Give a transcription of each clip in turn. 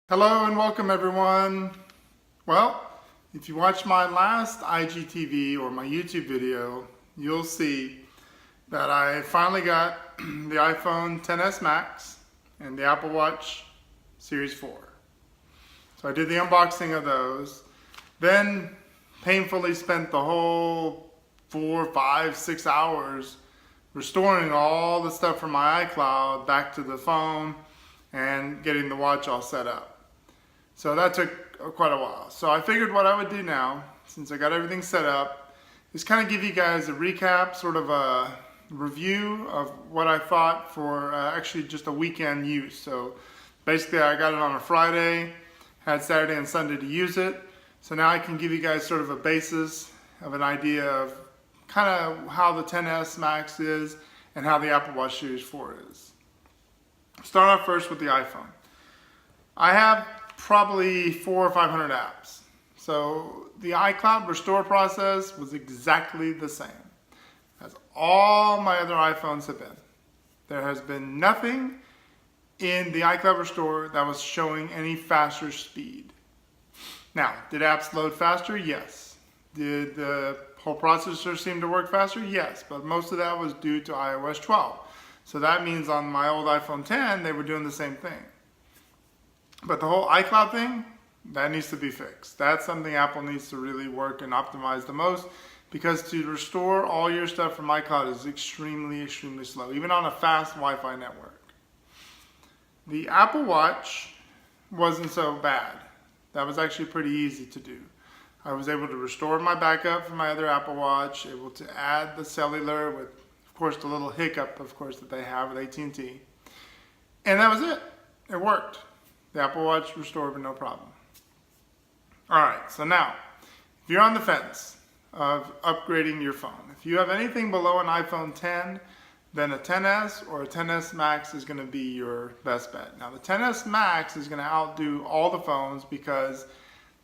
Hello and welcome everyone. Well, if you watched my last IGTV or my YouTube video, you'll see that I finally got the iPhone XS Max and the Apple Watch Series 4. So I did the unboxing of those, then painfully spent the whole 4, 5, 6 hours restoring all the stuff from my iCloud back to the phone and getting the watch all set up. So that took quite a while. So I figured what I would do now, since I got everything set up, is kind of give you guys a recap, sort of a review of what I thought for actually just a weekend use. So basically I got it on a Friday, had Saturday and Sunday to use it. So now I can give you guys sort of a basis of an idea of kind of how the XS Max is and how the Apple Watch Series 4 is. Start off first with the iPhone. I have probably 400 or 500 apps. So the iCloud restore process was exactly the same as all my other iPhones have been. There has been nothing in the iCloud restore that was showing any faster speed. Now, did apps load faster? Yes. Did the whole processor seem to work faster? Yes, but most of that was due to iOS 12. So that means on my old iPhone 10, they were doing the same thing. But the whole iCloud thing, that needs to be fixed. That's something Apple needs to really work and optimize the most, because to restore all your stuff from iCloud is extremely, extremely slow, even on a fast Wi-Fi network. The Apple Watch wasn't so bad. That was actually pretty easy to do. I was able to restore my backup from my other Apple Watch, able to add the cellular with, of course, the little hiccup, of course, that they have with AT&T. And that was it. It worked. The Apple Watch restored with no problem. Alright, so now, if you're on the fence of upgrading your phone, if you have anything below an iPhone 10, then a XS or a XS Max is going to be your best bet. Now the XS Max is going to outdo all the phones because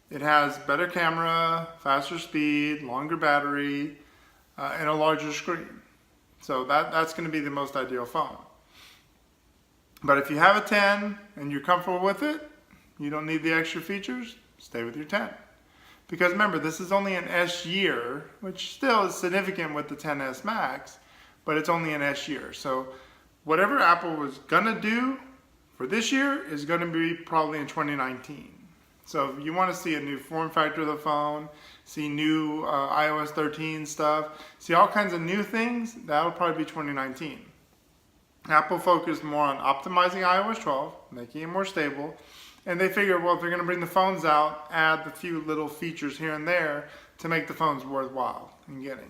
it has better camera, faster speed, longer battery, and a larger screen. So that's going to be the most ideal phone. But if you have a 10 and you're comfortable with it, you don't need the extra features, stay with your 10. Because remember, this is only an S year, which still is significant with the XS Max, but it's only an S year. So whatever Apple was gonna do for this year is gonna be probably in 2019. So if you wanna see a new form factor of the phone, see new iOS 13 stuff, see all kinds of new things, that'll probably be 2019. Apple focused more on optimizing iOS 12, making it more stable, and they figured, well, if they're going to bring the phones out, add the few little features here and there to make the phones worthwhile in getting.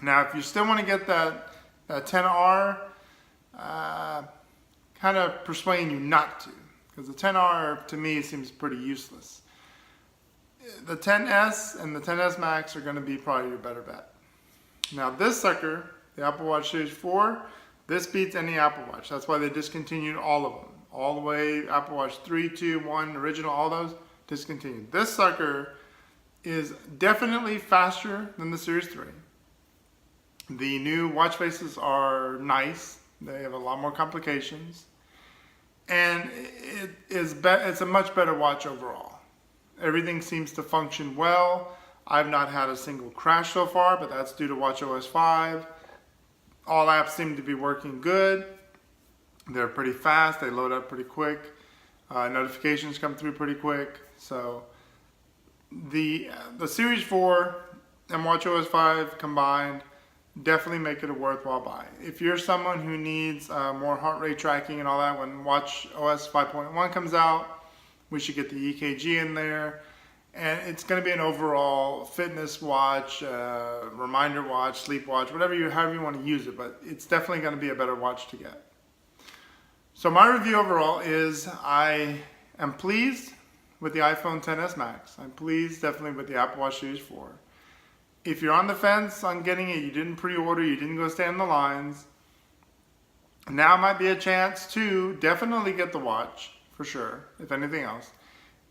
Now, if you still want to get that 10R, kind of persuading you not to, because the 10R to me seems pretty useless. The XS and the XS Max are going to be probably your better bet. Now, this sucker, the Apple Watch Series 4, this beats any Apple Watch. That's why they discontinued all of them. All the way, Apple Watch 3, 2, 1, original, all those, discontinued. This sucker is definitely faster than the Series 3. The new watch faces are nice. They have a lot more complications. And it's a much better watch overall. Everything seems to function well. I've not had a single crash so far, but that's due to watchOS 5. All apps seem to be working good. They're pretty fast. They load up pretty quick. Notifications come through pretty quick. So the Series 4 and watchOS 5 combined definitely make it a worthwhile buy. If you're someone who needs more heart rate tracking and all that, when watchOS 5.1 comes out, we should get the EKG in there. And it's going to be an overall fitness watch, reminder watch, sleep watch, however you want to use it, but it's definitely going to be a better watch to get. So my review overall is I am pleased with the iPhone XS Max. I'm pleased definitely with the Apple Watch Series 4. If you're on the fence on getting it, you didn't pre-order, you didn't go stand in the lines, now might be a chance to definitely get the watch, for sure, if anything else.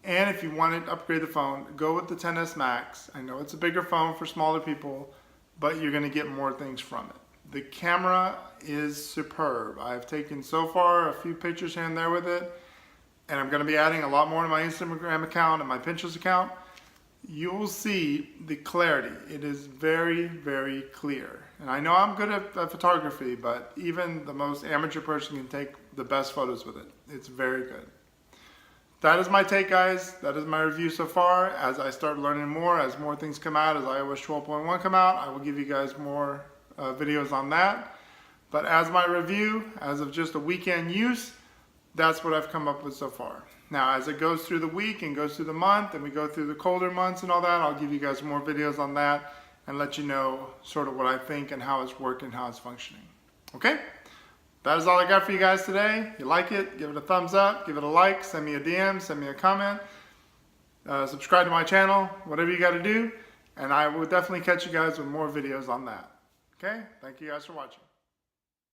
And if you want to upgrade the phone, go with the XS Max. I know it's a bigger phone for smaller people, but you're going to get more things from it. The camera is superb. I've taken so far a few pictures here and there with it. and I'm going to be adding a lot more to my Instagram account and my Pinterest account, you will see the clarity. It is very, very clear. And I know I'm good at photography, but even the most amateur person can take the best photos with it. It's very good. That is my take, guys. That is my review so far. As I start learning more, as more things come out, as iOS 12.1 come out, I will give you guys more videos on that. But as my review, as of just a weekend use, that's what I've come up with so far. Now, as it goes through the week and goes through the month, and we go through the colder months and all that, I'll give you guys more videos on that and let you know sort of what I think and how it's working, how it's functioning. Okay? That is all I got for you guys today. If you like it, give it a thumbs up, give it a like, send me a DM, send me a comment, subscribe to my channel, whatever you got to do, and I will definitely catch you guys with more videos on that. Okay? Thank you guys for watching.